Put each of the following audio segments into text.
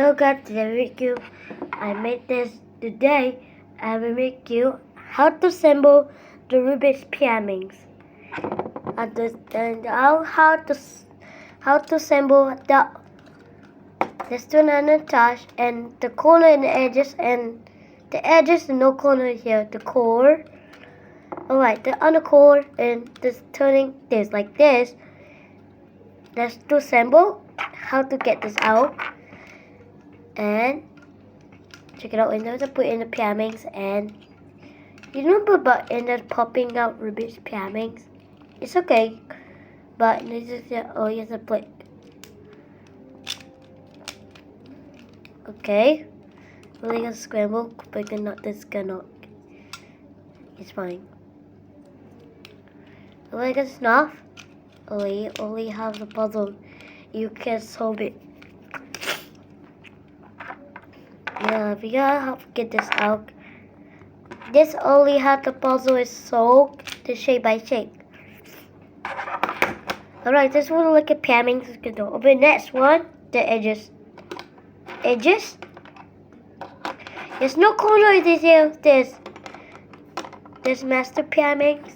Hello guys, I made this today. I will make you how to assemble the Rubik's pyraminx. And how to assemble the stone and the touch and the corner and the edges and the edges and no corner here. The core. Alright, the on the core and this turning this like this. Let's to assemble how to get this out. And check it out. And then I put in the pyraminx, and you remember about it popping out Rubik's pyraminx? It's okay, but this is you have to play. Okay, we're gonna scramble, but not this gonna. It's fine. We're gonna snuff. Only have the puzzle. You can solve it. Yeah, we gotta have to get this out. This only how the puzzle is solved, the shape by shape. Alright, this one look at pyraminx is gonna open. Next one, the edges. Edges? There's no corner this here. This master pyraminx.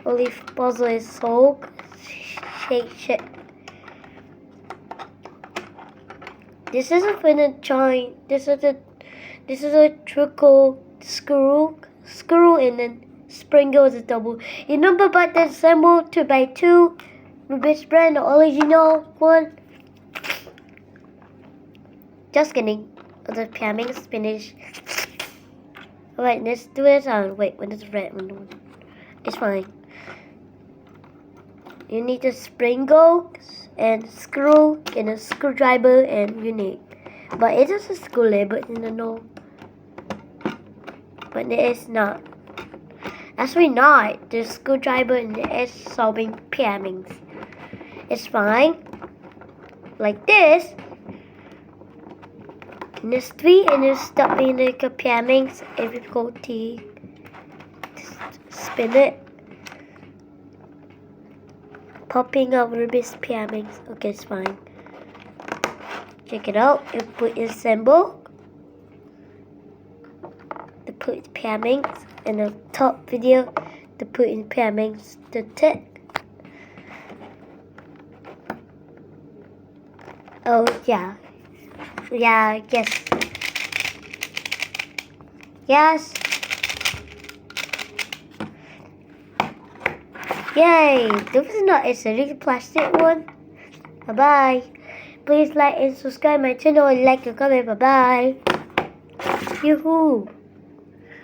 Only puzzle is solved. Shape. This is a finite joint. This is a trickle screw and then sprinkle is a double. You remember about the assemble 2x2 Rubik's brand, the original one? Just kidding. The pyraminx is finished. Alright, let's do it on. Wait, when it's red, it's fine. You need a sprinkle and screw and a screwdriver and you need. But it is a screw label in the no. But it is not. Actually not. The screwdriver and it is solving pyraminx. It's fine. Like this. And there's 3 and you stop in the pyraminx. If you go T, spin it. Popping out Rubik's pyraminx. Okay, it's fine. Check it out. You put in symbol. To put pyraminx in the top video. To put in pyraminx the tip. Oh yeah. Yeah, yes. Yay! This is not a plastic one. Bye-bye. Please like and subscribe my channel and like and comment. Bye-bye. Yoo-hoo!